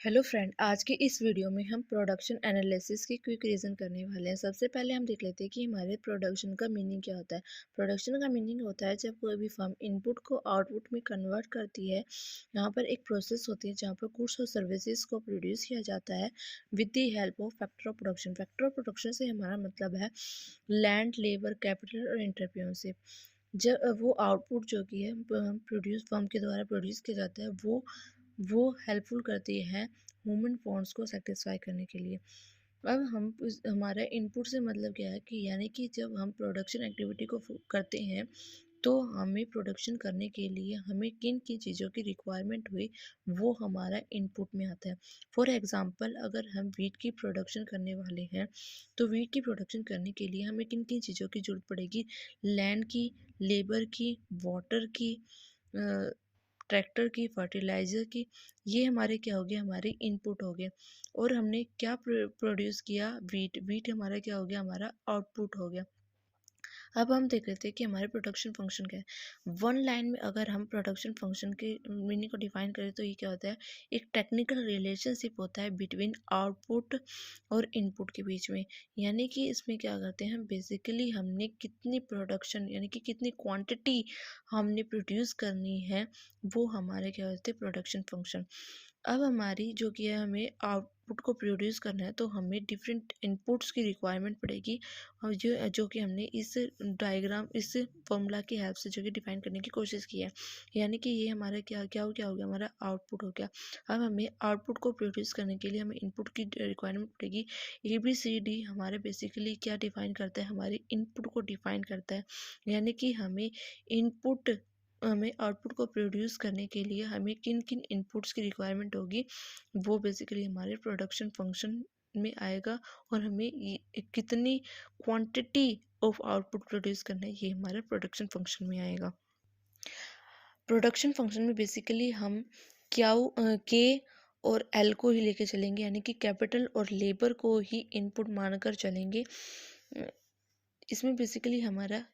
Hello friend, आज की इस वीडियो में हम प्रोडक्शन एनालिसिस की क्विक रीजन करने वाले हैं। सबसे पहले हम देख लेते हैं कि हमारे प्रोडक्शन का मीनिंग क्या होता है। प्रोडक्शन का मीनिंग होता है जब कोई भी फर्म इनपुट को आउटपुट में कन्वर्ट करती है। यहाँ पर एक प्रोसेस होती है जहाँ पर गुड्स और सर्विसेज को प्रोड्यूस किया जाता है with the help of factor of production. Factor of production से हमारा मतलब है लैंड, लेबर, कैपिटल और एंटरप्रेन्योरशिप। जब वो आउटपुट जो कि है प्रोड्यूस फर्म के द्वारा प्रोड्यूस किया जाता है वो हेल्पफुल करती है ह्यूमन वांट्स को सेटिस्फाई करने के लिए। अब हमारा इनपुट से मतलब क्या है कि यानी कि जब हम प्रोडक्शन एक्टिविटी को करते हैं तो हमें प्रोडक्शन करने के लिए हमें किन किन चीज़ों की रिक्वायरमेंट हुई वो हमारा इनपुट में आता है। फॉर एग्जांपल, अगर हम वीट की प्रोडक्शन करने वाले हैं तो वीट की प्रोडक्शन करने के लिए हमें किन किन चीज़ों की ज़रूरत पड़ेगी। लैंड की, लेबर की, वाटर की, ट्रैक्टर की, फर्टिलाइज़र की। ये हमारे क्या हो गए, हमारे इनपुट हो गए। और हमने क्या प्रोड्यूस किया, वीट हमारा क्या हो गया, हमारा आउटपुट हो गया। अब हम देख लेते हैं कि हमारे प्रोडक्शन फंक्शन क्या है। वन लाइन में अगर हम प्रोडक्शन फंक्शन के मीनिंग को डिफाइन करें तो ये क्या होता है, एक टेक्निकल रिलेशनशिप होता है बिटवीन आउटपुट और इनपुट के बीच में। यानी कि इसमें क्या करते हैं, बेसिकली हमने कितनी प्रोडक्शन यानी कि कितनी क्वांटिटी हमने प्रोड्यूस करनी है वो हमारे क्या होते हैं, प्रोडक्शन फंक्शन। अब हमारी जो कि है, हमें आउटपुट को प्रोड्यूस करना है तो हमें डिफरेंट इनपुट्स की रिक्वायरमेंट पड़ेगी। और जो जो कि हमने इस डायग्राम, इस फॉर्मूला की हेल्प से जो कि डिफाइन करने की कोशिश की है। यानी कि ये हमारा क्या हो गया, हमारा आउटपुट हो गया। अब हमें आउटपुट को प्रोड्यूस करने के लिए हमें इनपुट की रिक्वायरमेंट पड़ेगी। ABCD हमारे बेसिकली क्या डिफाइन करता है, हमारे इनपुट को डिफाइन करता है। यानी कि हमें आउटपुट को प्रोड्यूस करने के लिए हमें किन किन इनपुट्स की रिक्वायरमेंट होगी वो बेसिकली हमारे प्रोडक्शन फंक्शन में आएगा। और हमें कितनी क्वांटिटी ऑफ आउटपुट प्रोड्यूस करना है ये हमारे प्रोडक्शन फंक्शन में आएगा। प्रोडक्शन फंक्शन में बेसिकली हम के और एल को ही लेके चलेंगे, यानी कि कैपिटल और लेबर को ही इनपुट मानकर चलेंगे। इसमें बेसिकली हमारा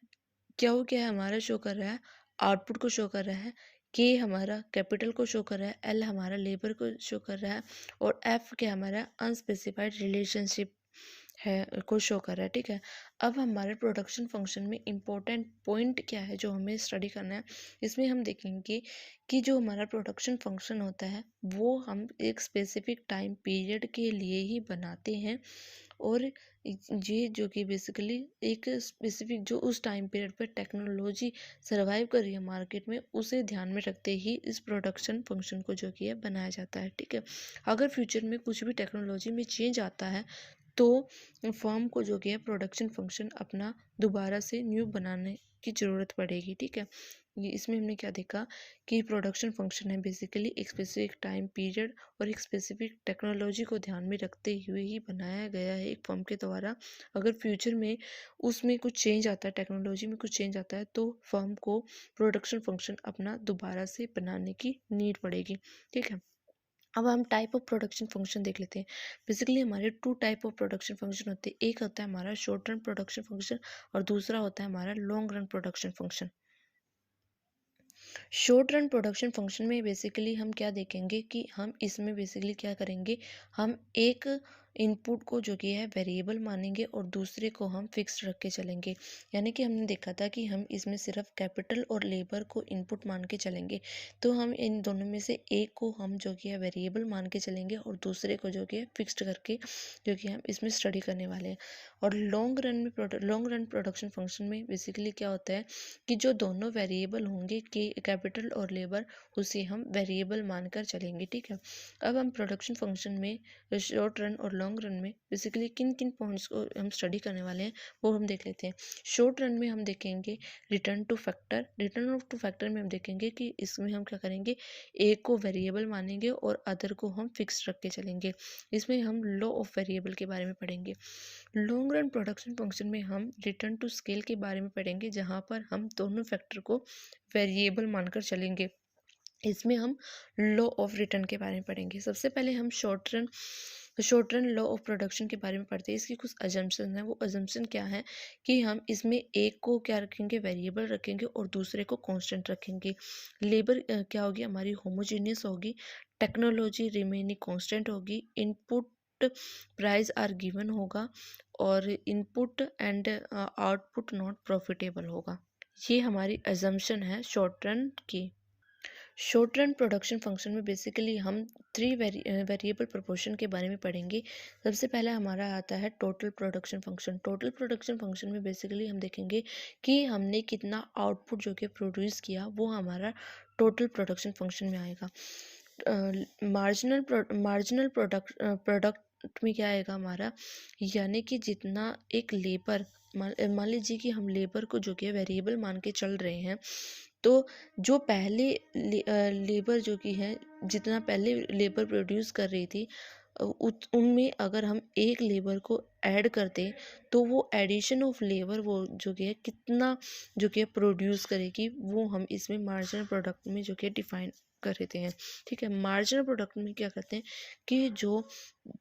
क्या है, हमारा शो कर रहा है, आउटपुट को शो कर रहा है। के हमारा कैपिटल को शो कर रहा है, एल हमारा लेबर को शो कर रहा है, और एफ क्या हमारा अनस्पेसिफाइड रिलेशनशिप है को शो कर रहा है। ठीक है। अब हमारे प्रोडक्शन फंक्शन में इम्पोर्टेंट पॉइंट क्या है जो हमें स्टडी करना है। इसमें हम देखेंगे कि जो हमारा प्रोडक्शन फंक्शन होता है वो हम एक स्पेसिफिक टाइम पीरियड के लिए ही बनाते हैं। और ये जो कि बेसिकली एक स्पेसिफिक जो उस टाइम पीरियड पर टेक्नोलॉजी सर्वाइव कर रही है मार्केट में उसे ध्यान में रखते ही इस प्रोडक्शन फंक्शन को जो कि है बनाया जाता है। ठीक है। अगर फ्यूचर में कुछ भी टेक्नोलॉजी में चेंज आता है तो फर्म को जो कि है प्रोडक्शन फंक्शन अपना दोबारा से न्यू बनाने की ज़रूरत पड़ेगी। ठीक है। ये इसमें हमने क्या देखा कि प्रोडक्शन फंक्शन है बेसिकली एक स्पेसिफिक टाइम पीरियड और एक स्पेसिफिक टेक्नोलॉजी को ध्यान में रखते हुए ही बनाया गया है एक फर्म के द्वारा। अगर फ्यूचर में उसमें कुछ चेंज आता है, टेक्नोलॉजी में कुछ चेंज आता है तो फर्म को प्रोडक्शन फंक्शन अपना दोबारा से बनाने की नीड पड़ेगी। ठीक है। अब हम टाइप ऑफ प्रोडक्शन फंक्शन देख लेते हैं। बेसिकली हमारे two type of production function होते हैं। एक होता है हमारा शॉर्ट रन प्रोडक्शन फंक्शन और दूसरा होता है हमारा long run production function. Short run production function में बेसिकली हम क्या देखेंगे कि हम इसमें बेसिकली क्या करेंगे, हम एक इनपुट को जो कि है वेरिएबल मानेंगे और दूसरे को हम फिक्स रख के चलेंगे। यानी कि हमने देखा था कि हम इसमें सिर्फ कैपिटल और लेबर को इनपुट मान के चलेंगे, तो हम इन दोनों में से एक को हम जो कि है वेरिएबल मान के चलेंगे और दूसरे को जो कि है फिक्स्ड करके जो कि हम इसमें स्टडी करने वाले हैं। और लॉन्ग रन प्रोडक्शन फंक्शन में बेसिकली क्या होता है कि जो दोनों वेरिएबल होंगे कि कैपिटल और लेबर, उसे हम वेरिएबल मानकर चलेंगे। ठीक है। अब हम प्रोडक्शन फंक्शन में शॉर्ट रन और लॉन्ग रन में बेसिकली किन किन पॉइंट्स को हम स्टडी करने वाले हैं वो हम देख लेते हैं। शॉर्ट रन में हम देखेंगे रिटर्न टू फैक्टर में हम देखेंगे कि इसमें हम क्या करेंगे, एक को वेरिएबल मानेंगे और अदर को हम फिक्स रख के चलेंगे। इसमें हम लॉ ऑफ वेरिएबल के बारे में पढ़ेंगे। लॉन्ग रन प्रोडक्शन फंक्शन में हम रिटर्न टू स्केल के बारे में पढ़ेंगे जहाँ पर हम दोनों फैक्टर को वेरिएबल मानकर चलेंगे। इसमें हम लॉ ऑफ रिटर्न के बारे में पढ़ेंगे। सबसे पहले हम शॉर्ट रन तो short run law of production के बारे में पढ़ते हैं। इसकी कुछ अजम्पशन है। वो अजम्पशन क्या है कि हम इसमें एक को क्या रखेंगे, वेरिएबल रखेंगे और दूसरे को कांस्टेंट रखेंगे। लेबर क्या होगी हमारी, होमोजीनियस होगी। टेक्नोलॉजी रिमेनिंग कांस्टेंट होगी। इनपुट प्राइस आर गिवन होगा और input and output not profitable होगा। ये हमारी अजम्पशन है शॉर्ट रन की। शॉर्ट रन प्रोडक्शन फंक्शन में बेसिकली हम थ्री वेरिएबल प्रोपोर्शन के बारे में पढ़ेंगे। सबसे पहले हमारा आता है total production function. Total production function में बेसिकली हम देखेंगे कि हमने कितना आउटपुट जो कि प्रोड्यूस किया, वो हमारा टोटल प्रोडक्शन फंक्शन में आएगा। मार्जिनल प्रोडक्ट में क्या आएगा हमारा, यानी कि जितना एक लेबर, मान लीजिए कि हम लेबर को जो कि वेरिएबल मान के चल रहे हैं, तो जो पहले लेबर जो कि है, जितना पहले लेबर प्रोड्यूस कर रही थी, उनमें अगर हम एक लेबर को ऐड करते तो वो एडिशन ऑफ लेबर वो जो कि है कितना जो कि प्रोड्यूस करेगी, वो हम इसमें मार्जिनल प्रोडक्ट में जो कि डिफाइन कर देते हैं। ठीक है, मार्जिनल प्रोडक्ट में क्या करते हैं कि जो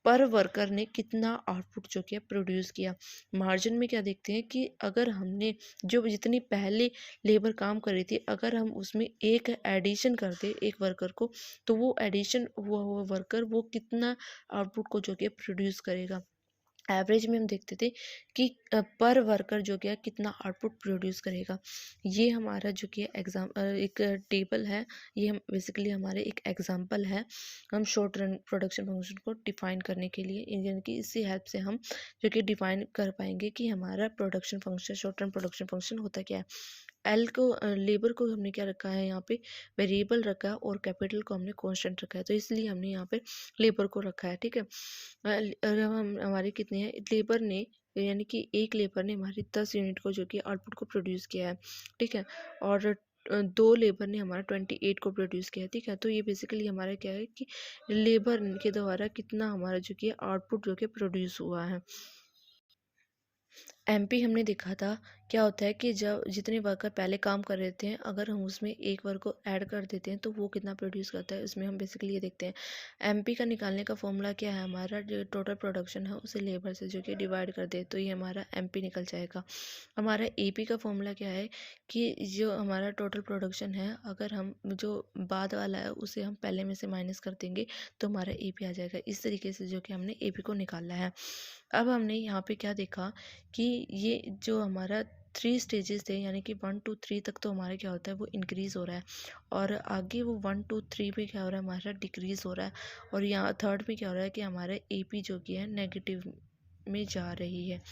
पर वर्कर ने कितना आउटपुट जो कि प्रोड्यूस किया। मार्जिन में क्या देखते हैं कि अगर हमने जो जितनी पहले लेबर काम कर रही थी, अगर हम उसमें एक एडिशन करते एक वर्कर को, तो वो एडिशन वो वर्कर वो कितना आउटपुट को जो कि प्रोड्यूस करेगा। एवरेज में हम देखते थे कि पर वर्कर जो क्या कितना आउटपुट प्रोड्यूस करेगा। ये हमारा जो कि एक टेबल है, ये हम बेसिकली हमारे एक एग्जांपल है हम शॉर्ट रन प्रोडक्शन फंक्शन को डिफाइन करने के लिए, यानी कि इसी हेल्प से हम जो कि डिफाइन कर पाएंगे कि हमारा production function, short run production function होता क्या है। एल को लेबर को हमने क्या रखा है, यहाँ पे वेरिएबल रखा है और कैपिटल को हमने कांस्टेंट रखा है, तो इसलिए हमने यहाँ पे लेबर को रखा है। ठीक है, और हम हमारे कितने हैं लेबर ने, यानी कि एक लेबर ने हमारी 10 यूनिट को जो कि आउटपुट को प्रोड्यूस किया है। ठीक है, और दो लेबर ने हमारा 28 को प्रोड्यूस किया है। ठीक है, तो ये बेसिकली हमारा क्या है कि लेबर के द्वारा कितना हमारा जो कि आउटपुट जो कि प्रोड्यूस हुआ है। एमपी हमने देखा था क्या होता है कि जब जितने वर्कर पहले काम कर रहे थे, अगर हम उसमें एक वर्क को ऐड कर देते हैं तो वो कितना प्रोड्यूस करता है, उसमें हम बेसिकली ये देखते हैं। एमपी का निकालने का फॉर्मूला क्या है, हमारा जो टोटल प्रोडक्शन है उसे लेबर से जो कि डिवाइड कर दे तो ये हमारा एमपी निकल जाएगा। हमारा एपी का फॉर्मूला क्या है कि जो हमारा टोटल प्रोडक्शन है, अगर हम जो बाद वाला है उसे हम पहले में से माइनस कर देंगे तो हमारा एपी आ जाएगा। इस तरीके से जो कि हमने एपी को निकाला है। अब हमने यहाँ पे क्या देखा कि ये जो हमारा 3 स्टेजेस थे, यानी कि 1 2 3 तक तो हमारा क्या होता है वो इंक्रीज़ हो रहा है, और आगे वो 1 2 3 पे क्या हो रहा है हमारा डिक्रीज़ हो रहा है, और यहाँ थर्ड में क्या हो रहा है कि हमारा एपी जो कि है नेगेटिव में जा रही है।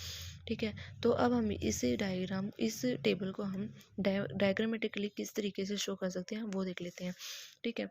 ठीक है, तो अब हम इस टेबल को हम डायग्रामेटिकली किस तरीके से शो कर सकते हैं वो देख लेते हैं। ठीक है,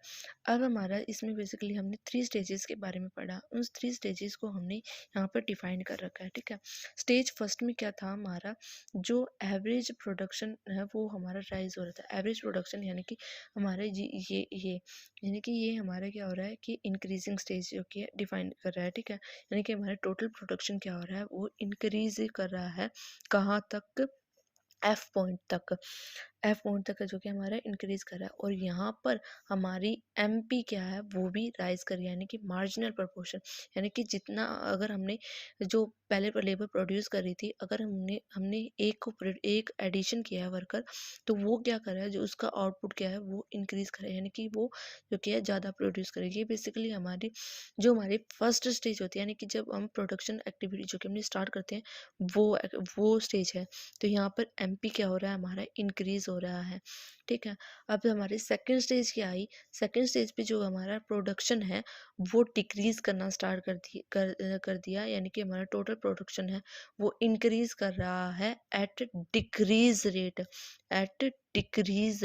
अब हमारा इसमें बेसिकली हमने 3 स्टेजेस के बारे में पढ़ा, उन 3 स्टेजेस को हमने यहाँ पर डिफाइन कर रखा है। ठीक है, स्टेज फर्स्ट में क्या था हमारा, जो एवरेज प्रोडक्शन है वो हमारा राइज हो रहा था। एवरेज प्रोडक्शन यानी कि हमारा ये यानी कि ये हमारा क्या हो रहा है कि इंक्रीजिंग स्टेज जो कि डिफाइन कर रहा है। ठीक है, यानी कि हमारा टोटल प्रोडक्शन क्या हो रहा है वो इंक्रीज कर रहा है, कहाँ तक, एफ पॉइंट तक। एफ पॉइंट तक का जो कि हमारा इंक्रीज कर रहा है, और यहाँ पर हमारी एमपी क्या है वो भी राइज कर रही है, यानी कि मार्जिनल प्रपोर्शन, यानी कि जितना अगर हमने जो पहले पर लेबर प्रोड्यूस कर रही थी, अगर हमने हमने एक एडिशन किया है वर्कर, तो वो क्या कर रहा है, जो उसका आउटपुट क्या है वो इंक्रीज कर रहा है, यानी कि वो जो कि है ज़्यादा प्रोड्यूस करेगी। बेसिकली हमारी फर्स्ट स्टेज होती है, यानी कि जब हम प्रोडक्शन एक्टिविटी जो कि हमने स्टार्ट करते हैं वो स्टेज है। तो यहाँ पर एमपी क्या हो रहा है हमारा इंक्रीज हो रहा है। ठीक है, अब हमारी सेकंड स्टेज क्या आई, सेकंड स्टेज पे जो हमारा प्रोडक्शन है वो डिक्रीज करना स्टार्ट कर दिया, यानी कि हमारा टोटल प्रोडक्शन है वो इंक्रीज कर रहा है एट डिक्रीज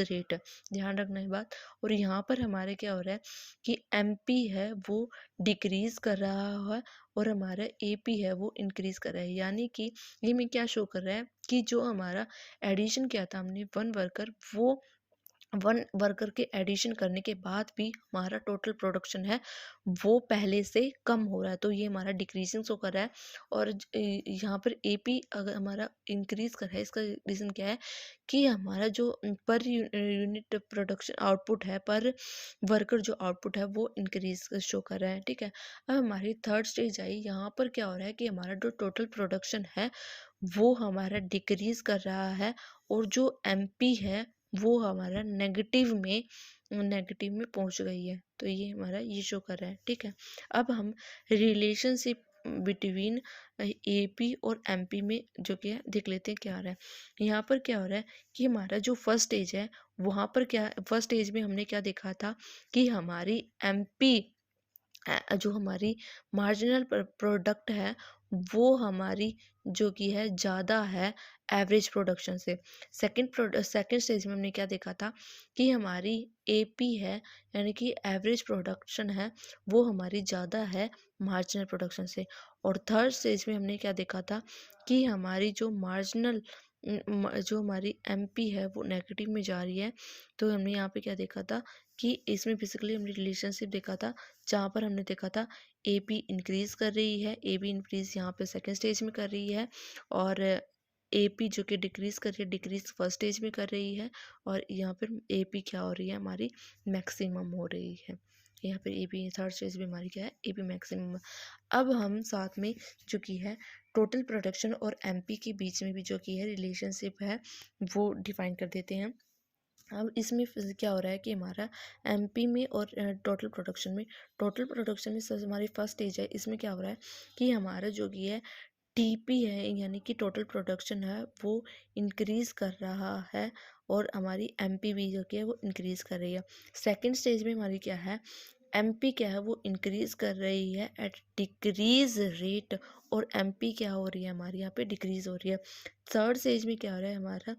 रेट, ध्यान रखना है बात। और यहाँ पर हमारे क्या हो रहा है कि एमपी है वो डिक्रीज कर रहा है और हमारा एपी है वो इंक्रीज कर रहा है, यानी कि ये में क्या शो कर रहा है कि जो हमारा एडिशन किया था हमने 1 वर्कर, वो 1 वर्कर के एडिशन करने के बाद भी हमारा टोटल प्रोडक्शन है वो पहले से कम हो रहा है, तो ये हमारा डिक्रीजिंग शो कर रहा है। और यहाँ पर एपी अगर हमारा इंक्रीज कर रहा है, इसका रीज़न क्या है कि हमारा जो पर यूनिट प्रोडक्शन आउटपुट है, पर वर्कर जो आउटपुट है वो इंक्रीज शो कर रहा है। ठीक है, अब हमारी थर्ड स्टेज आई। यहाँ पर क्या हो रहा है कि हमारा जो टोटल प्रोडक्शन है वो हमारा डिक्रीज कर रहा है, और जो एमपी है वो हमारा नेगेटिव में पहुंच गई है। तो ये हमारा ये शो कर रहा है। ठीक है, अब हम रिलेशनशिप बिटवीन एपी और एमपी में जो कि है देख लेते हैं क्या आ रहा है। यहाँ पर क्या हो रहा है कि हमारा जो फर्स्ट स्टेज है, वहाँ पर क्या, फर्स्ट स्टेज में हमने क्या देखा था कि हमारी एमपी जो हमारी मार्जिनल प्रोडक्ट है वो हमारी जो कि है ज़्यादा है एवरेज प्रोडक्शन से। सेकंड स्टेज में हमने क्या देखा था कि हमारी एपी है, यानी कि एवरेज प्रोडक्शन है, वो हमारी ज़्यादा है मार्जिनल प्रोडक्शन से। और थर्ड स्टेज में हमने क्या देखा था कि हमारी जो मार्जिनल जो हमारी एमपी है वो नेगेटिव में जा रही है। तो हमने यहाँ पे क्या देखा था कि इसमें बेसिकली हमने रिलेशनशिप देखा था, जहाँ पर हमने देखा था एपी इंक्रीज कर रही है, एपी इंक्रीज यहाँ पे सेकंड स्टेज में कर रही है, और एपी जो कि डिक्रीज कर रही है, डिक्रीज फर्स्ट स्टेज में कर रही है, और यहाँ पर एपी क्या हो रही है, हमारी मैक्सिमम हो रही है। यहाँ पर एपी थर्ड स्टेज में हमारी क्या है, एपी मैक्सिमम। अब हम साथ में जो कि है टोटल प्रोडक्शन और एमपी के बीच में भी जो कि है रिलेशनशिप है वो डिफाइन कर देते हैं। अब इसमें क्या हो रहा है कि हमारा एमपी में और टोटल प्रोडक्शन में सब हमारी फर्स्ट स्टेज है, इसमें क्या हो रहा है कि हमारा जो कि है टीपी है, यानी कि टोटल प्रोडक्शन है वो इंक्रीज कर रहा है, और हमारी एमपी भी जो कि है वो इंक्रीज कर रही है। सेकंड स्टेज में हमारी क्या है, एमपी क्या है वो इंक्रीज कर रही है एट डिक्रीज रेट, और एमपी क्या हो रही है हमारी यहाँ पे डिक्रीज हो रही है। थर्ड स्टेज में क्या हो रहा है हमारा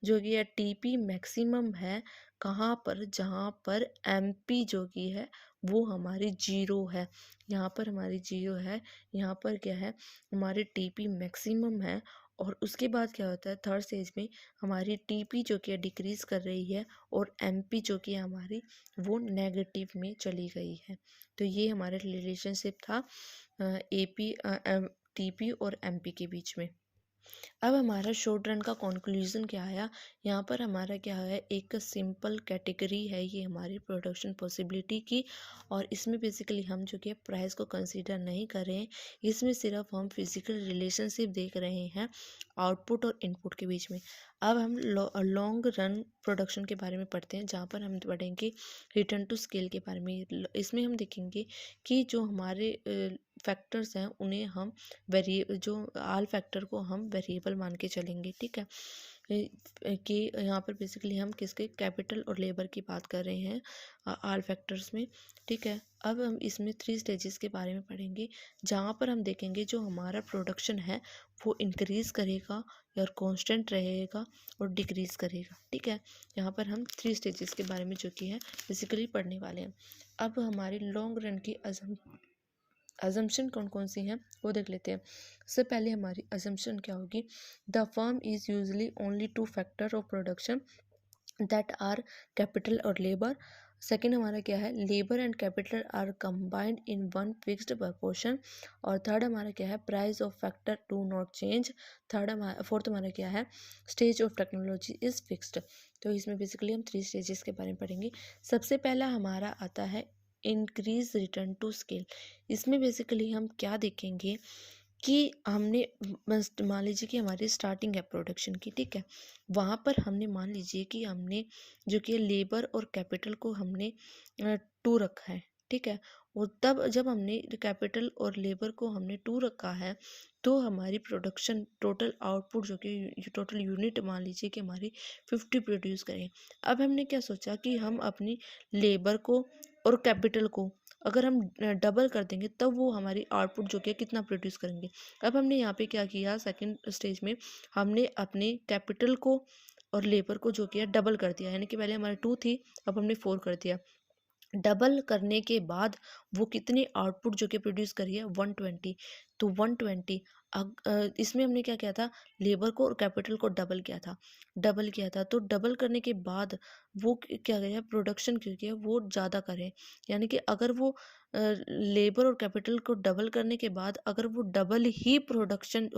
जो कि है टीपी मैक्सिमम है, कहाँ पर, जहाँ पर एमपी जो कि है वो हमारी जीरो है। यहाँ पर हमारी जीरो है, यहाँ पर क्या है हमारी टीपी मैक्सिमम है। और उसके बाद क्या होता है थर्ड स्टेज में, हमारी टीपी जो कि डिक्रीज कर रही है, और एमपी जो कि हमारी वो नेगेटिव में चली गई है। तो ये हमारा रिलेशनशिप था एपी टीपी और एमपी के बीच में। अब हमारा शॉर्ट रन का कंक्लूजन क्या आया, यहाँ पर हमारा क्या है, एक सिंपल कैटेगरी है ये हमारी प्रोडक्शन पॉसिबिलिटी की, और इसमें बेसिकली हम जो कि प्राइस को कंसीडर नहीं कर रहे हैं, इसमें सिर्फ हम फिजिकल रिलेशनशिप देख रहे हैं आउटपुट और इनपुट के बीच में। अब हम लॉन्ग रन प्रोडक्शन के बारे में पढ़ते हैं, जहाँ पर हम पढ़ेंगे रिटर्न टू स्केल के बारे में। इसमें हम देखेंगे कि जो हमारे फैक्टर्स हैं उन्हें हम जो आल फैक्टर को हम वेरिएबल मान के चलेंगे। ठीक है, कि यहाँ पर बेसिकली हम किसके कैपिटल और लेबर की बात कर रहे हैं आल फैक्टर्स में। ठीक है, अब हम इसमें 3 स्टेजेस के बारे में पढ़ेंगे, जहाँ पर हम देखेंगे जो हमारा प्रोडक्शन है वो इंक्रीज करेगा या कांस्टेंट रहेगा और डिक्रीज करेगा। ठीक है, यहाँ पर हम 3 स्टेजेस के बारे में जो कि है बेसिकली पढ़ने वाले हैं। अब हमारे लॉन्ग रन की अजम्पशन कौन कौन सी हैं वो देख लेते हैं। सबसे पहले हमारी अजम्पशन क्या होगी, the firm is usually only 2 factor of production that are capital और लेबर। सेकेंड हमारा क्या है, labour and capital R combined in one fixed proportion. और थर्ड हमारा क्या है, price of factor do not change. Fourth हमारा क्या है, stage of technology is fixed. तो इसमें बेसिकली हम 3 स्टेजेस के बारे में पढ़ेंगे। सबसे पहला हमारा आता है इंक्रीज रिटर्न टू स्केल। इसमें बेसिकली हम क्या देखेंगे कि हमने बस मान लीजिए कि हमारी स्टार्टिंग है प्रोडक्शन की। ठीक है, वहाँ पर हमने मान लीजिए कि हमने जो कि लेबर और कैपिटल को हमने 2 रखा है। ठीक है, और तब जब हमने कैपिटल और लेबर को हमने 2 रखा है, तो हमारी प्रोडक्शन टोटल आउटपुट जो कि टोटल यूनिट मान लीजिए कि हमारी 50 प्रोड्यूस करें। अब हमने क्या सोचा कि हम अपनी लेबर को और कैपिटल को अगर हम डबल कर देंगे तब वो हमारी आउटपुट जो कि कितना प्रोड्यूस करेंगे। अब हमने यहाँ पे क्या किया, सेकंड स्टेज में हमने अपने कैपिटल को और लेबर को जो किया डबल कर दिया, यानी कि पहले हमारे 2 थी, अब हमने 4 कर दिया। डबल करने के बाद वो कितनी आउटपुट जो कि प्रोड्यूस करी है 120। तो 120 इसमें हमने क्या किया था, लेबर को और कैपिटल को डबल किया था। तो डबल करने के बाद वो क्या गया, प्रोडक्शन क्यों किया, वो ज़्यादा करें। यानी कि अगर वो लेबर और कैपिटल को डबल करने के बाद अगर वो डबल ही प्रोडक्शन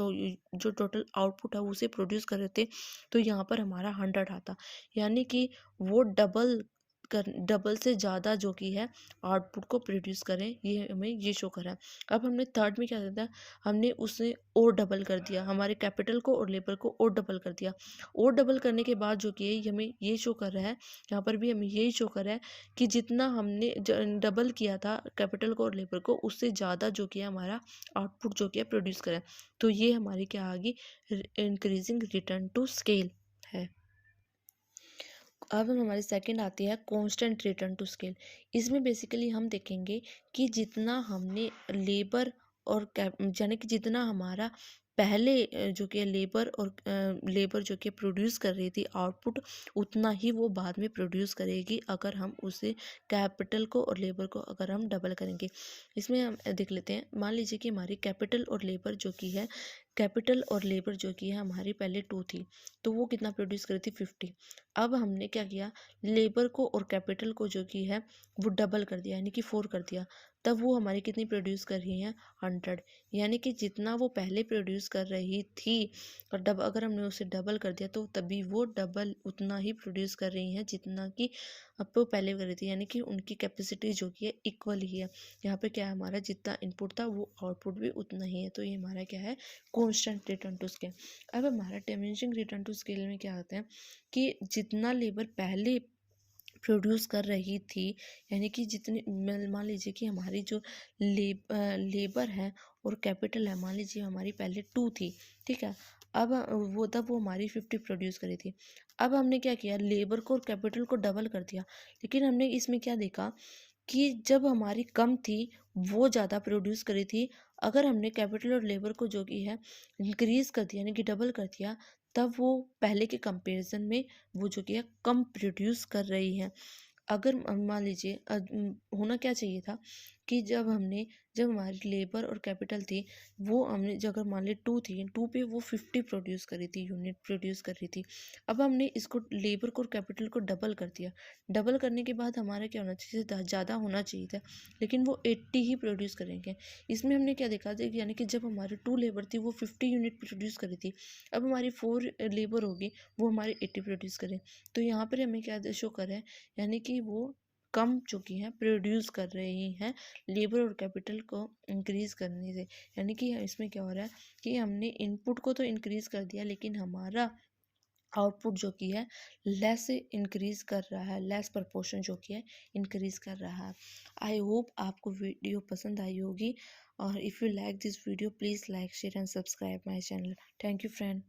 जो टोटल आउटपुट है उसे प्रोड्यूस कर रहे थे, तो यहाँ पर हमारा 100 आता। यानी कि वो डबल से ज़्यादा जो कि है आउटपुट को प्रोड्यूस करें, ये हमें ये शो करा है। अब हमने थर्ड में क्या करता है, हमने उसे और डबल कर दिया, हमारे कैपिटल को और लेबर को और डबल कर दिया। और डबल करने के बाद जो कि है हमें ये शो कर रहा है, यहाँ पर भी हमें यही शो कर रहा है कि जितना हमने डबल किया था कैपिटल को और लेबर को, उससे ज़्यादा जो कि है हमारा आउटपुट जो कि है प्रोड्यूस करें। तो ये हमारी क्या आ गई, इंक्रीजिंग रिटर्न टू स्केल है। अब हमारी सेकंड आती है कांस्टेंट रिटर्न टू स्केल। इसमें बेसिकली हम देखेंगे कि जितना हमने लेबर और यानी कि जितना हमारा पहले जो कि लेबर जो कि प्रोड्यूस कर रही थी आउटपुट, उतना ही वो बाद में प्रोड्यूस करेगी अगर हम उसे कैपिटल को और लेबर को अगर हम डबल करेंगे। इसमें हम देख लेते हैं, मान लीजिए कि हमारी कैपिटल और लेबर जो कि है हमारी पहले 2 थी, तो वो कितना प्रोड्यूस करी थी 50। अब हमने क्या किया, लेबर को और कैपिटल को जो कि है वो डबल कर दिया, यानी कि 4 कर दिया। तब वो हमारी कितनी प्रोड्यूस कर रही हैं, 100। यानी कि जितना वो पहले प्रोड्यूस कर रही थी और अगर हमने उसे डबल कर दिया तो तभी वो डबल उतना ही प्रोड्यूस कर रही हैं जितना कि अब वो पहले कर रही थी। यानी कि उनकी कैपेसिटी जो कि है इक्वल ही है। यहाँ पे क्या है, हमारा जितना इनपुट था वो आउटपुट भी उतना ही है। तो ये हमारा क्या है, कॉन्स्टेंट रिटर्न टू स्केल। अब हमारा डिमिनिशिंग रिटर्न टू स्केल में क्या होता है कि जितना लेबर पहले प्रोड्यूस कर रही थी, यानी कि जितनी मान लीजिए कि हमारी जो लेबर है और कैपिटल है, मान लीजिए हमारी पहले 2 थी, ठीक है। अब तब वो हमारी 50 प्रोड्यूस करी थी। अब हमने क्या किया, लेबर को और कैपिटल को डबल कर दिया। लेकिन हमने इसमें क्या देखा कि जब हमारी कम थी वो ज़्यादा प्रोड्यूस करी थी। अगर हमने कैपिटल और लेबर को जो कि है इंक्रीज़ कर दिया, यानी कि डबल कर दिया, तब वो पहले के कंपैरिजन में वो जो कि है कम प्रोड्यूस कर रही हैं। अगर मान लीजिए होना क्या चाहिए था कि जब हमारी लेबर और कैपिटल थी, वो हमने जब अगर मान ली 2 थी, 2 पे वो 50 प्रोड्यूस करी थी, यूनिट प्रोड्यूस कर रही थी। अब हमने इसको लेबर को और कैपिटल को डबल कर दिया। डबल करने के बाद हमारा क्या होना चाहिए था, ज़्यादा होना चाहिए था, लेकिन वो 80 ही प्रोड्यूस करेंगे। इसमें हमने क्या देखा था, यानी कि जब हमारी 2 लेबर थी वो 50 यूनिट प्रोड्यूस करी थी, अब हमारी 4 लेबर होगी, वो हमारी 80 प्रोड्यूस करें। तो यहाँ पर हमें क्या शो कर रहा है, यानी कि वो कम चुकी हैं प्रोड्यूस कर रही हैं लेबर और कैपिटल को इंक्रीज करने से। यानी कि इसमें क्या हो रहा है कि हमने इनपुट को तो इंक्रीज कर दिया, लेकिन हमारा आउटपुट जो कि है लेस इंक्रीज कर रहा है, लेस प्रपोर्शन जो कि है इंक्रीज कर रहा है। आई होप आपको वीडियो पसंद आई होगी, और if you like this video please like share and subscribe my channel. Thank you friend.